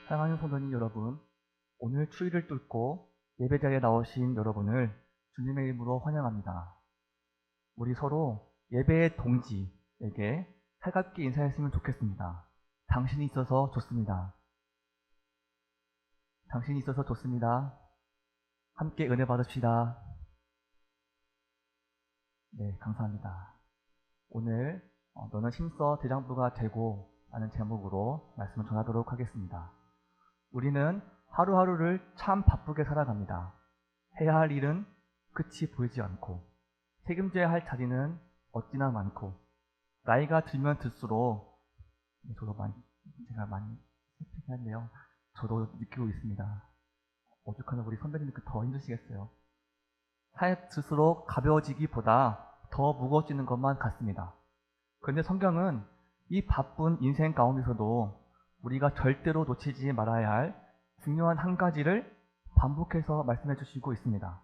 사랑하는 성도님 여러분, 오늘 추위를 뚫고 예배자리에 나오신 여러분을 주님의 이름으로 환영합니다. 우리 서로 예배의 동지에게 살갑게 인사했으면 좋겠습니다. 당신이 있어서 좋습니다. 당신이 있어서 좋습니다. 함께 은혜 받읍시다. 네, 감사합니다. 오늘 너는 힘써 대장부가 되고 라는 제목으로 말씀을 전하도록 하겠습니다. 우리는 하루하루를 참 바쁘게 살아갑니다. 해야 할 일은 끝이 보이지 않고 책임져야 할 자리는 어찌나 많고 나이가 들면 들수록 제가 많이 슬프긴 한데요. 저도 느끼고 있습니다. 오죽하면 우리 선배님들 더 힘드시겠어요. 사회 들수록 가벼워지기보다 더 무거워지는 것만 같습니다. 그런데 성경은 이 바쁜 인생 가운데서도 우리가 절대로 놓치지 말아야 할 중요한 한 가지를 반복해서 말씀해 주시고 있습니다.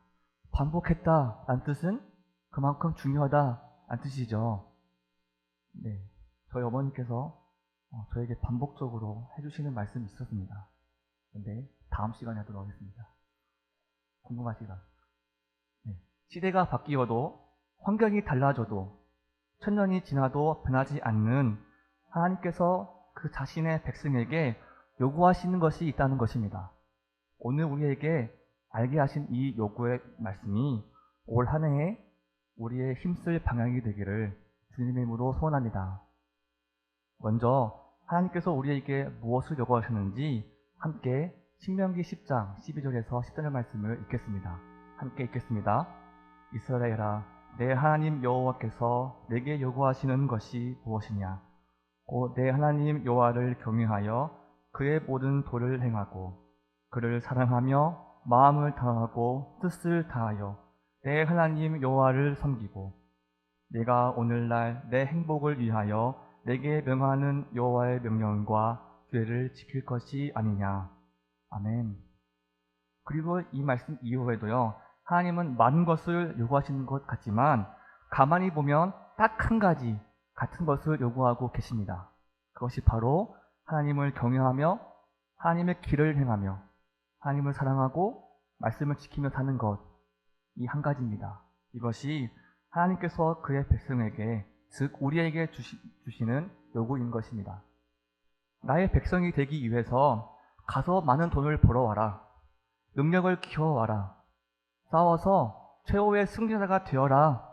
반복했다라는 뜻은 그만큼 중요하다라는 뜻이죠. 네, 저희 어머니께서 저에게 반복적으로 해주시는 말씀이 있었습니다. 근데 다음 시간에 하도록 하겠습니다. 궁금하시다. 네, 시대가 바뀌어도 환경이 달라져도 천년이 지나도 변하지 않는 하나님께서 그 자신의 백성에게 요구하시는 것이 있다는 것입니다. 오늘 우리에게 알게 하신 이 요구의 말씀이 올 한 해에 우리의 힘쓸 방향이 되기를 주님의 이름으로 소원합니다. 먼저 하나님께서 우리에게 무엇을 요구하셨는지 함께 신명기 10장 12절에서 13절 말씀을 읽겠습니다. 함께 읽겠습니다. 이스라엘아, 내 하나님 여호와께서 내게 요구하시는 것이 무엇이냐? 곧 내 하나님 여호와를 경외하여 그의 모든 도를 행하고 그를 사랑하며 마음을 다하고 뜻을 다하여 내 하나님 여호와를 섬기고 내가 오늘날 내 행복을 위하여 내게 명하는 여호와의 명령과 규례를 지킬 것이 아니냐. 아멘. 그리고 이 말씀 이후에도요, 하나님은 많은 것을 요구하시는 것 같지만 가만히 보면 딱 한 가지 같은 것을 요구하고 계십니다. 그것이 바로 하나님을 경외하며 하나님의 길을 행하며 하나님을 사랑하고 말씀을 지키며 사는 것, 이 한 가지입니다. 이것이 하나님께서 그의 백성에게, 즉 우리에게 주시는 요구인 것입니다. 나의 백성이 되기 위해서 가서 많은 돈을 벌어와라, 능력을 키워와라, 싸워서 최후의 승리자가 되어라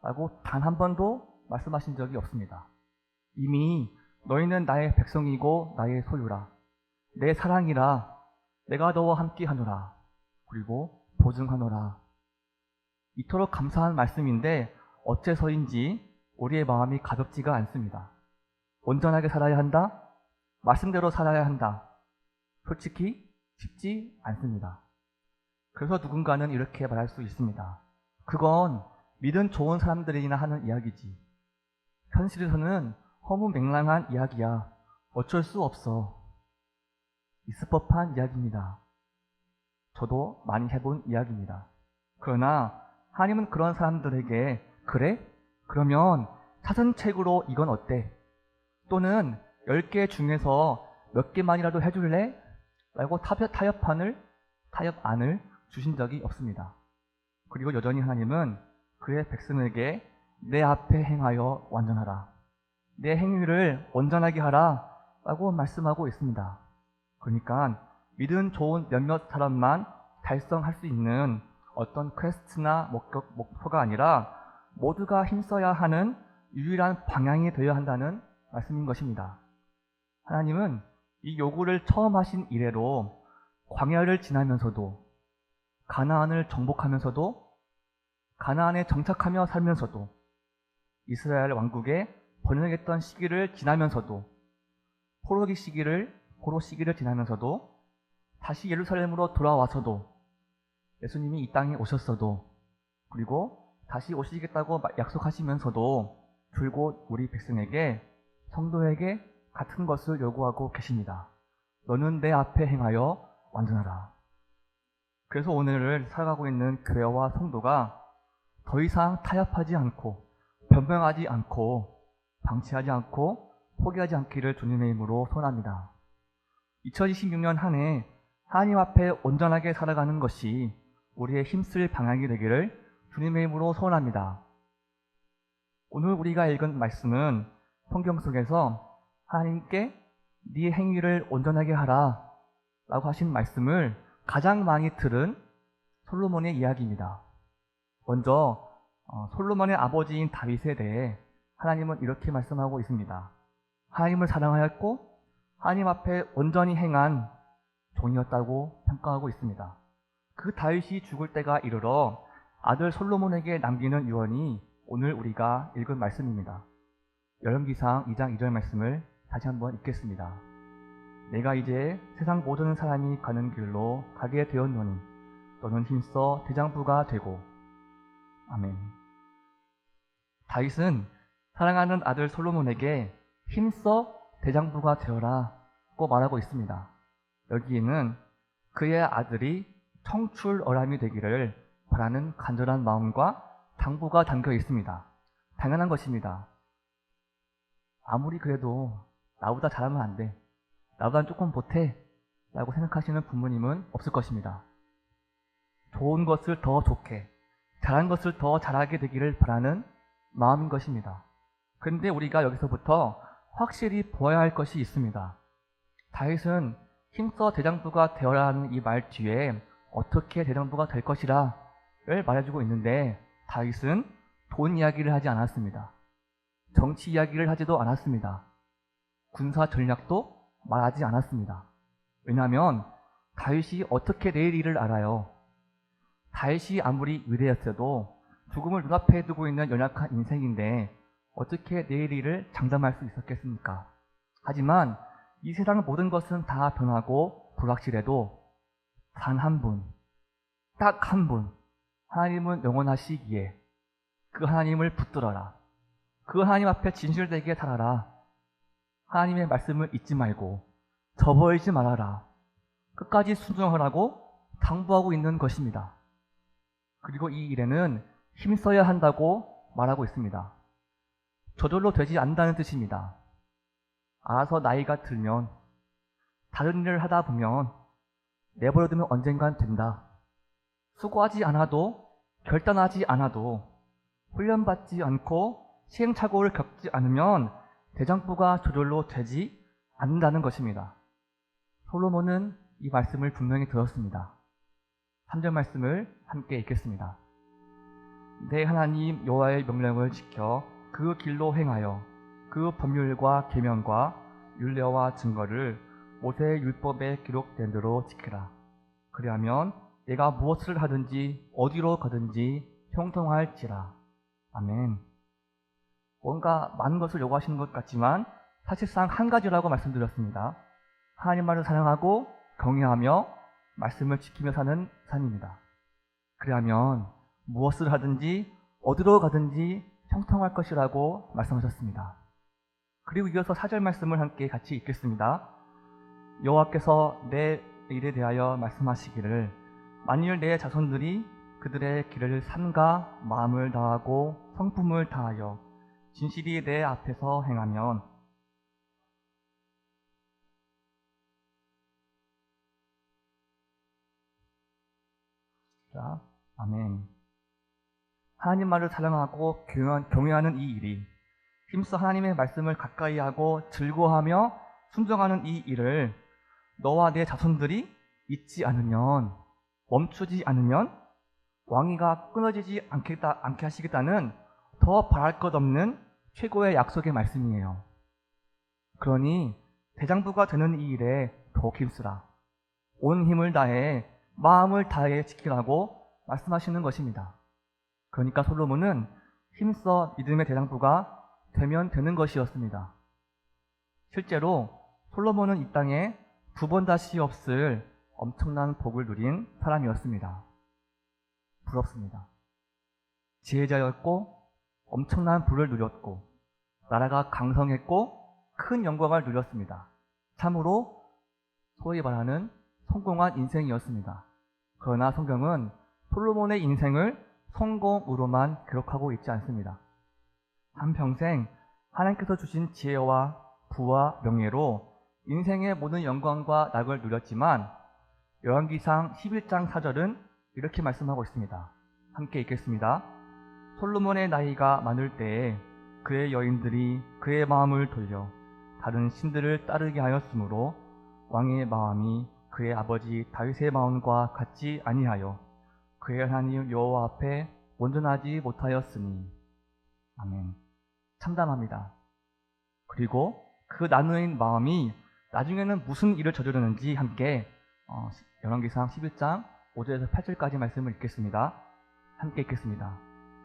라고 단 한 번도 말씀하신 적이 없습니다. 이미 너희는 나의 백성이고 나의 소유라, 내 사랑이라, 내가 너와 함께 하노라, 그리고 보증하노라. 이토록 감사한 말씀인데 어째서인지 우리의 마음이 가볍지가 않습니다. 온전하게 살아야 한다? 말씀대로 살아야 한다. 솔직히 쉽지 않습니다. 그래서 누군가는 이렇게 말할 수 있습니다. 그건 믿음 좋은 사람들이나 하는 이야기지. 현실에서는 허무맹랑한 이야기야. 어쩔 수 없어. 있을 법한 이야기입니다. 저도 많이 해본 이야기입니다. 그러나 하나님은 그런 사람들에게 그래? 그러면 사전책으로 이건 어때? 또는 10개 중에서 몇 개만이라도 해줄래? 라고 타협안을 주신 적이 없습니다. 그리고 여전히 하나님은 그의 백성에게 내 앞에 행하여 완전하라, 내 행위를 온전하게 하라 라고 말씀하고 있습니다. 그러니까 믿음 좋은 몇몇 사람만 달성할 수 있는 어떤 퀘스트나 목표가 아니라 모두가 힘써야 하는 유일한 방향이 되어야 한다는 말씀인 것입니다. 하나님은 이 요구를 처음 하신 이래로 광야를 지나면서도, 가나안을 정복하면서도, 가나안에 정착하며 살면서도, 이스라엘 왕국에 번영했던 시기를 지나면서도, 포로 시기를 지나면서도, 다시 예루살렘으로 돌아와서도, 예수님이 이 땅에 오셨어도, 그리고 다시 오시겠다고 약속하시면서도 줄곧 우리 백성에게, 성도에게 같은 것을 요구하고 계십니다. 너는 내 앞에 행하여 완전하라. 그래서 오늘을 살아가고 있는 교회와 성도가 더 이상 타협하지 않고 변명하지 않고 방치하지 않고 포기하지 않기를 주님의 이름으로 소원합니다. 2026년 한 해 하나님 앞에 온전하게 살아가는 것이 우리의 힘쓸 방향이 되기를 주님의 이름으로 소원합니다. 오늘 우리가 읽은 말씀은 성경 속에서 하나님께 네 행위를 온전하게 하라 라고 하신 말씀을 가장 많이 들은 솔로몬의 이야기입니다. 먼저 솔로몬의 아버지인 다윗에 대해 하나님은 이렇게 말씀하고 있습니다. 하나님을 사랑하였고 하나님 앞에 온전히 행한 종이었다고 평가하고 있습니다. 그 다윗이 죽을 때가 이르러 아들 솔로몬에게 남기는 유언이 오늘 우리가 읽은 말씀입니다. 열왕기상 2장 2절 말씀을 다시 한번 읽겠습니다. 내가 이제 세상 모든 사람이 가는 길로 가게 되었노니 너는 힘써 대장부가 되고. 아멘. 다윗은 사랑하는 아들 솔로몬에게 힘써 대장부가 되어라 고 말하고 있습니다. 여기에는 그의 아들이 청출어람이 되기를 바라는 간절한 마음과 당부가 담겨 있습니다. 당연한 것입니다. 아무리 그래도 나보다 잘하면 안 돼, 나보다는 조금 못해 라고 생각하시는 부모님은 없을 것입니다. 좋은 것을 더 좋게, 잘한 것을 더 잘하게 되기를 바라는 마음인 것입니다. 그런데 우리가 여기서부터 확실히 보아야 할 것이 있습니다. 다윗은 힘써 대장부가 되어라 하는 이 말 뒤에 어떻게 대장부가 될 것이라를 말해주고 있는데, 다윗은 돈 이야기를 하지 않았습니다. 정치 이야기를 하지도 않았습니다. 군사 전략도 말하지 않았습니다. 왜냐하면 다윗이 어떻게 내일 일을 알아요. 다윗이 아무리 위대했어도 죽음을 눈앞에 두고 있는 연약한 인생인데 어떻게 내일 일을 장담할 수 있었겠습니까? 하지만 이 세상 모든 것은 다 변하고 불확실해도 단 한 분, 딱 한 분, 하나님은 영원하시기에 그 하나님을 붙들어라. 그 하나님 앞에 진실되게 살아라. 하나님의 말씀을 잊지 말고 저버리지 말아라. 끝까지 순종하라고 당부하고 있는 것입니다. 그리고 이 일에는 힘써야 한다고 말하고 있습니다. 저절로 되지 않는다는 뜻입니다. 알아서 나이가 들면, 다른 일을 하다 보면, 내버려두면 언젠간 된다. 수고하지 않아도, 결단하지 않아도, 훈련받지 않고 시행착오를 겪지 않으면 대장부가 저절로 되지 않는다는 것입니다. 솔로몬은 이 말씀을 분명히 들었습니다. 3절 말씀을 함께 읽겠습니다. 내 하나님 여호와의 명령을 지켜 그 길로 행하여 그 법률과 계명과 율례와 증거를 모세의 율법에 기록된 대로 지키라. 그리하면 내가 무엇을 하든지 어디로 가든지 형통할지라. 아멘. 뭔가 많은 것을 요구하시는 것 같지만 사실상 한 가지라고 말씀드렸습니다. 하나님 말을 사랑하고 경외하며 말씀을 지키며 사는 삶입니다. 그리하면 무엇을 하든지 어디로 가든지 형통할 것이라고 말씀하셨습니다. 그리고 이어서 4절 말씀을 함께 같이 읽겠습니다. 여호와께서 내 일에 대하여 말씀하시기를 만일 내 자손들이 그들의 길을 삼가 마음을 다하고 성품을 다하여 진실이 내 앞에서 행하면 자, 아멘. 하나님 말을 사랑하고 경외하는 이 일이, 힘써 하나님의 말씀을 가까이 하고 즐거워하며 순종하는 이 일을 너와 내 자손들이 잊지 않으면, 멈추지 않으면 왕위가 끊어지지 않게 하시겠다는 더 바랄 것 없는 최고의 약속의 말씀이에요. 그러니 대장부가 되는 이 일에 더욱 힘쓰라. 온 힘을 다해 마음을 다해 지키라고 말씀하시는 것입니다. 그러니까 솔로몬은 힘써 믿음의 대장부가 되면 되는 것이었습니다. 실제로 솔로몬은 이 땅에 두 번 다시 없을 엄청난 복을 누린 사람이었습니다. 부럽습니다. 지혜자였고 엄청난 부를 누렸고 나라가 강성했고 큰 영광을 누렸습니다. 참으로 소위 말하는 성공한 인생이었습니다. 그러나 성경은 솔로몬의 인생을 성공으로만 기록하고 있지 않습니다. 한평생 하나님께서 주신 지혜와 부와 명예로 인생의 모든 영광과 낙을 누렸지만 열왕기상 11장 4절은 이렇게 말씀하고 있습니다. 함께 읽겠습니다. 솔로몬의 나이가 많을 때에 그의 여인들이 그의 마음을 돌려 다른 신들을 따르게 하였으므로 왕의 마음이 그의 아버지 다윗의 마음과 같지 아니하여 그의 하나님 여호와 앞에 온전하지 못하였으니. 아멘. 참담합니다. 그리고 그 나누인 마음이 나중에는 무슨 일을 저지르는지 함께 열왕기상 11장 5절에서 8절까지 말씀을 읽겠습니다. 함께 읽겠습니다.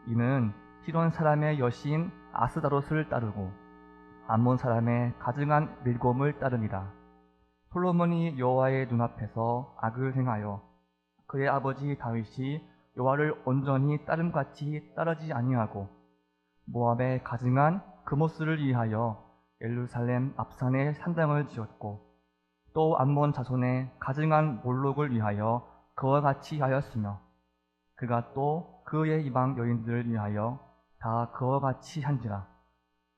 이는 시돈 사람의 여신 아스다롯을 따르고 암몬 사람의 가증한 밀곰을 따르니라. 솔로몬이 여호와의 눈앞에서 악을 행하여 그의 아버지 다윗이 여호와를 온전히 따름같이 따르지 아니하고 모압의 가증한 그모스를 위하여 예루살렘 앞산에 산당을 지었고 또 암몬 자손의 가증한 몰록을 위하여 그와 같이 하였으며 그가 또 그의 이방 여인들을 위하여 다 그와 같이 한지라.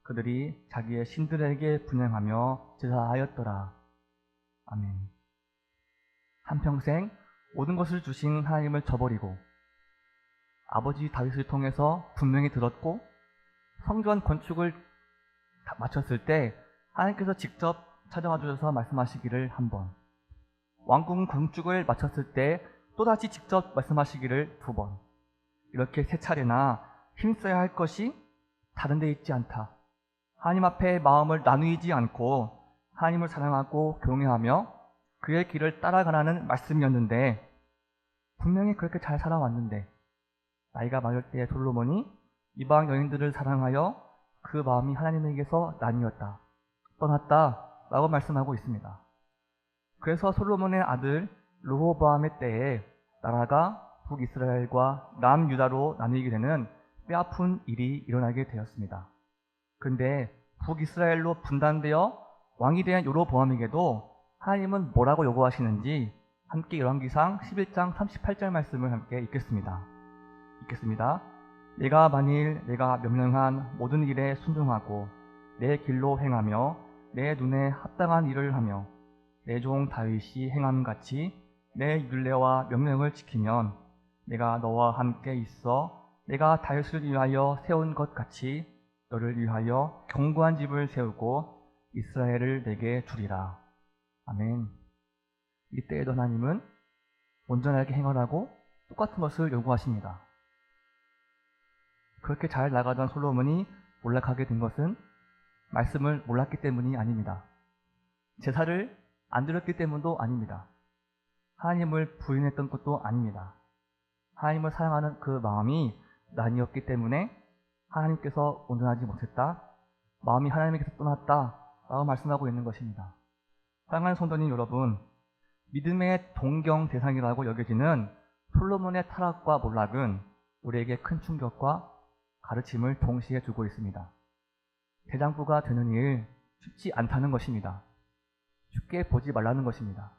그들이 자기의 신들에게 분향하며 제사하였더라. 아멘. 한평생 모든 것을 주신 하나님을 저버리고 아버지 다윗을 통해서 분명히 들었고 성전 건축을 마쳤을 때 하나님께서 직접 찾아와 주셔서 말씀하시기를 한 번, 왕궁 건축을 마쳤을 때 또다시 직접 말씀하시기를 2번, 이렇게 3차례나 힘써야 할 것이 다른 데 있지 않다. 하나님 앞에 마음을 나누이지 않고 하나님을 사랑하고 경외하며 그의 길을 따라가라는 말씀이었는데 분명히 그렇게 잘 살아왔는데 나이가 많을 때의 솔로몬이 이방 여인들을 사랑하여 그 마음이 하나님에게서 나뉘었다, 떠났다 라고 말씀하고 있습니다. 그래서 솔로몬의 아들 르호보암의 때에 나라가 북이스라엘과 남유다로 나뉘게 되는 뼈아픈 일이 일어나게 되었습니다. 그런데 북이스라엘로 분단되어 왕이 된 여로보암에게도 하나님은 뭐라고 요구하시는지 함께 열왕기상 11장 38절 말씀을 함께 읽겠습니다. 내가 만일 내가 명령한 모든 일에 순종하고 내 길로 행하며 내 눈에 합당한 일을 하며 내 종 다윗이 행함같이 내 율례와 명령을 지키면 내가 너와 함께 있어 내가 다윗을 위하여 세운 것 같이 너를 위하여 견고한 집을 세우고 이스라엘을 내게 주리라. 아멘. 이때에도 하나님은 온전하게 행하라고 똑같은 것을 요구하십니다. 그렇게 잘 나가던 솔로몬이 몰락하게 된 것은 말씀을 몰랐기 때문이 아닙니다. 제사를 안 드렸기 때문도 아닙니다. 하나님을 부인했던 것도 아닙니다. 하나님을 사랑하는 그 마음이 나뉘었기 때문에 하나님께서 온전하지 못했다, 마음이 하나님께서 떠났다 라고 말씀하고 있는 것입니다. 사랑하는 성도님 여러분, 믿음의 동경 대상이라고 여겨지는 솔로몬의 타락과 몰락은 우리에게 큰 충격과 가르침을 동시에 주고 있습니다. 대장부가 되는 일 쉽지 않다는 것입니다. 쉽게 보지 말라는 것입니다.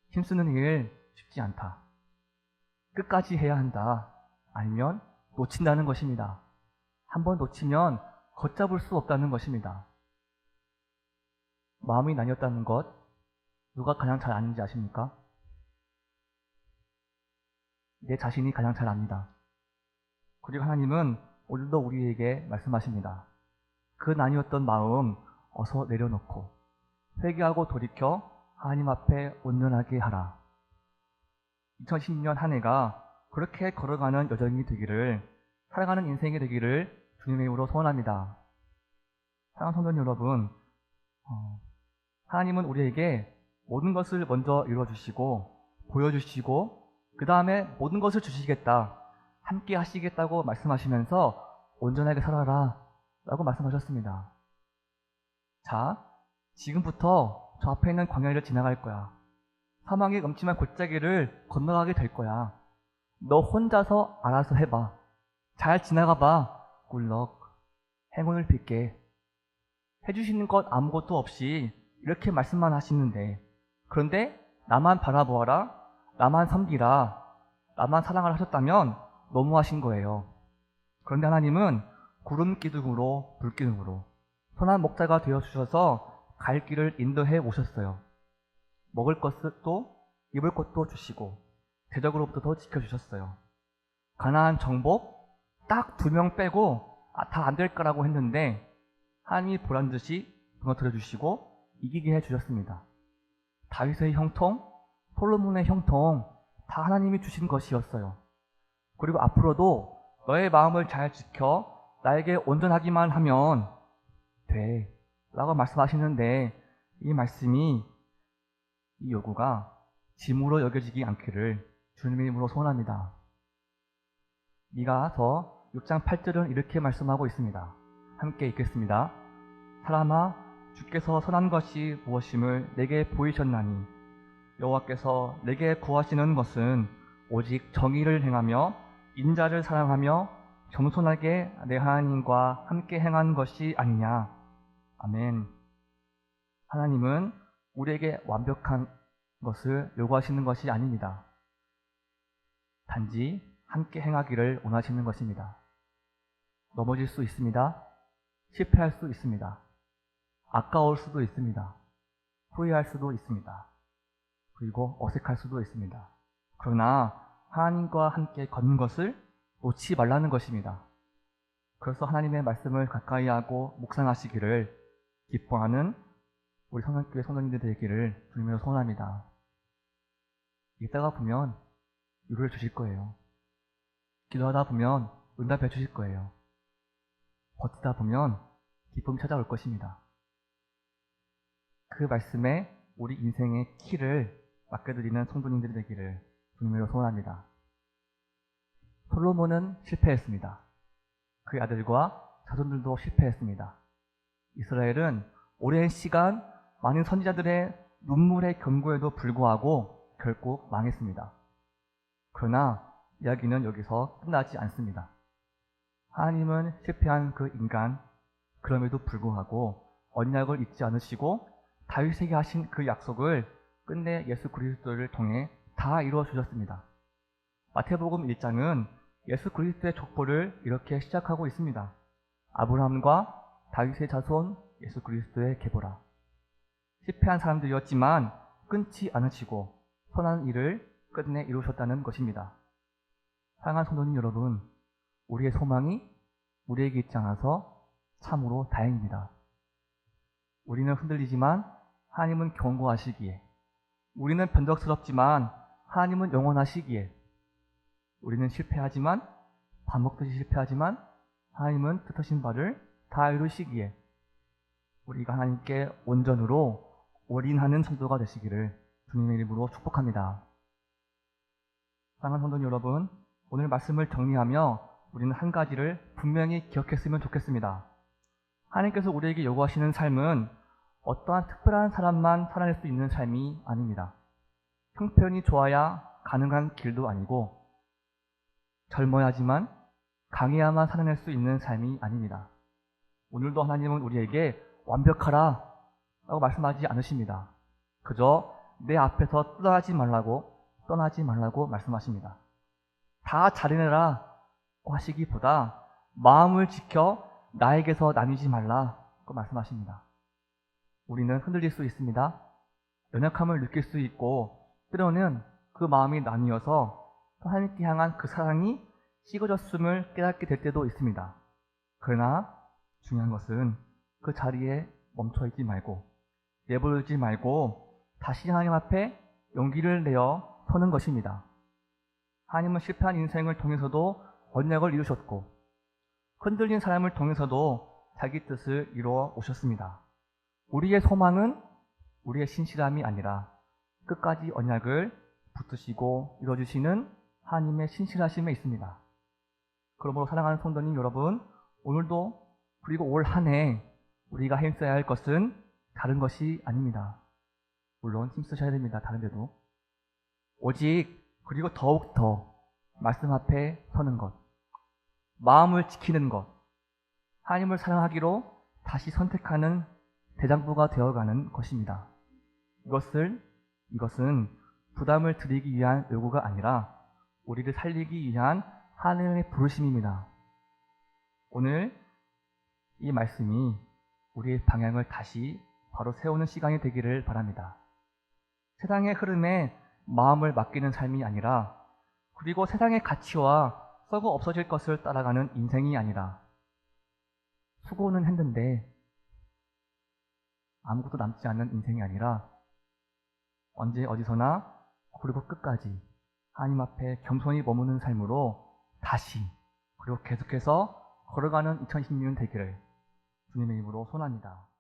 힘쓰는 일 쉽지 않다. 끝까지 해야 한다. 아니면 놓친다는 것입니다. 한번 놓치면 걷잡을 수 없다는 것입니다. 마음이 나뉘었다는 것 누가 가장 잘 아는지 아십니까? 내 자신이 가장 잘 압니다. 그리고 하나님은 오늘도 우리에게 말씀하십니다. 그 나뉘었던 마음 어서 내려놓고 회개하고 돌이켜 하나님 앞에 온전하게 하라. 2010년 한 해가 그렇게 걸어가는 여정이 되기를, 살아가는 인생이 되기를 주님의 이름으로 소원합니다. 사랑하는 성도 여러분, 하나님은 우리에게 모든 것을 먼저 이루어주시고 보여주시고 그 다음에 모든 것을 주시겠다, 함께 하시겠다고 말씀하시면서 온전하게 살아라 라고 말씀하셨습니다. 자, 지금부터 저 앞에 있는 광야를 지나갈 거야. 사망의 음침한 골짜기를 건너가게 될 거야. 너 혼자서 알아서 해봐. 잘 지나가봐. 꿀럭. 행운을 빌게. 해주시는 것 아무것도 없이 이렇게 말씀만 하시는데, 그런데 나만 바라보아라, 나만 섬기라, 나만 사랑하라 하셨다면 너무하신 거예요. 그런데 하나님은 구름 기둥으로 불기둥으로 선한 목자가 되어주셔서 갈 길을 인도해 오셨어요. 먹을 것도 입을 것도 주시고 대적으로부터도 지켜주셨어요. 가나안 정복 딱 2명 빼고 다 안 될 거라고 했는데 하나님이 보란듯이 무너뜨려 주시고 이기게 해주셨습니다. 다윗의 형통, 솔로몬의 형통 다 하나님이 주신 것이었어요. 그리고 앞으로도 너의 마음을 잘 지켜 나에게 온전하기만 하면 돼 라고 말씀하시는데 이 말씀이, 이 요구가 짐으로 여겨지지 않기를 주님의 이름으로 소원합니다. 미가서 6장 8절은 이렇게 말씀하고 있습니다. 함께 읽겠습니다. 사람아, 주께서 선한 것이 무엇임을 내게 보이셨나니 여호와께서 내게 구하시는 것은 오직 정의를 행하며 인자를 사랑하며 겸손하게 내 하나님과 함께 행한 것이 아니냐. 아멘. 하나님은 우리에게 완벽한 것을 요구하시는 것이 아닙니다. 단지 함께 행하기를 원하시는 것입니다. 넘어질 수 있습니다. 실패할 수 있습니다. 아까울 수도 있습니다. 후회할 수도 있습니다. 그리고 어색할 수도 있습니다. 그러나 하나님과 함께 걷는 것을 놓지 말라는 것입니다. 그래서 하나님의 말씀을 가까이 하고 묵상하시기를 기뻐하는 우리 성산교회 성도님들 되기를 주님으로 소원합니다. 읽다가 보면 위로를 주실 거예요. 기도하다 보면 응답해 주실 거예요. 버티다 보면 기쁨이 찾아올 것입니다. 그 말씀에 우리 인생의 키를 맡겨드리는 성도님들이 되기를 주님으로 소원합니다. 솔로몬은 실패했습니다. 그의 아들과 자손들도 실패했습니다. 이스라엘은 오랜 시간 많은 선지자들의 눈물의 경고에도 불구하고 결국 망했습니다. 그러나 이야기는 여기서 끝나지 않습니다. 하나님은 실패한 그 인간, 그럼에도 불구하고 언약을 잊지 않으시고 다윗에게 하신 그 약속을 끝내 예수 그리스도를 통해 다 이루어 주셨습니다. 마태복음 1장은 예수 그리스도의 족보를 이렇게 시작하고 있습니다. 아브라함과 다윗의 자손 예수 그리스도의 계보라. 실패한 사람들이었지만 끊지 않으시고 선한 일을 끝내 이루셨다는 것입니다. 사랑하는 성도님 여러분, 우리의 소망이 우리에게 있지 않아서 참으로 다행입니다. 우리는 흔들리지만 하나님은 견고하시기에, 우리는 변덕스럽지만 하나님은 영원하시기에, 우리는 실패하지만, 밥 먹듯이 실패하지만 하나님은 뜻하신 바를 다 이루시기에 우리가 하나님께 온전으로 올인하는 성도가 되시기를 주님의 이름으로 축복합니다. 사랑하는 성도 여러분, 오늘 말씀을 정리하며 우리는 한 가지를 분명히 기억했으면 좋겠습니다. 하나님께서 우리에게 요구하시는 삶은 어떠한 특별한 사람만 살아낼 수 있는 삶이 아닙니다. 형편이 좋아야 가능한 길도 아니고 젊어야지만 강해야만 살아낼 수 있는 삶이 아닙니다. 오늘도 하나님은 우리에게 완벽하라 라고 말씀하지 않으십니다. 그저 내 앞에서 떠나지 말라고 말씀하십니다. 다 잘해내라 하시기보다 마음을 지켜 나에게서 나뉘지 말라고 말씀하십니다. 우리는 흔들릴 수 있습니다. 연약함을 느낄 수 있고 때로는 그 마음이 나뉘어서 하나님께 향한 그 사랑이 식어졌음을 깨닫게 될 때도 있습니다. 그러나 중요한 것은 그 자리에 멈춰있지 말고 내버려두지 말고 다시 하나님 앞에 용기를 내어 서는 것입니다. 하나님은 실패한 인생을 통해서도 언약을 이루셨고 흔들린 사람을 통해서도 자기 뜻을 이루어 오셨습니다. 우리의 소망은 우리의 신실함이 아니라 끝까지 언약을 붙드시고 이루어주시는 하나님의 신실하심에 있습니다. 그러므로 사랑하는 성도님 여러분, 오늘도 그리고 올 한 해 우리가 힘써야 할 것은 다른 것이 아닙니다. 물론 힘쓰셔야 됩니다. 다른 데도. 오직 그리고 더욱 더 말씀 앞에 서는 것, 마음을 지키는 것, 하나님을 사랑하기로 다시 선택하는 대장부가 되어가는 것입니다. 이것은 부담을 드리기 위한 요구가 아니라 우리를 살리기 위한 하나님의 부르심입니다. 오늘 이 말씀이 우리의 방향을 다시 바로 세우는 시간이 되기를 바랍니다. 세상의 흐름에 마음을 맡기는 삶이 아니라, 그리고 세상의 가치와 썩어 없어질 것을 따라가는 인생이 아니라, 수고는 했는데 아무것도 남지 않는 인생이 아니라 언제 어디서나 그리고 끝까지 하나님 앞에 겸손히 머무는 삶으로 다시 그리고 계속해서 걸어가는 2016년 되기를 주님의 이름으로 소원합니다.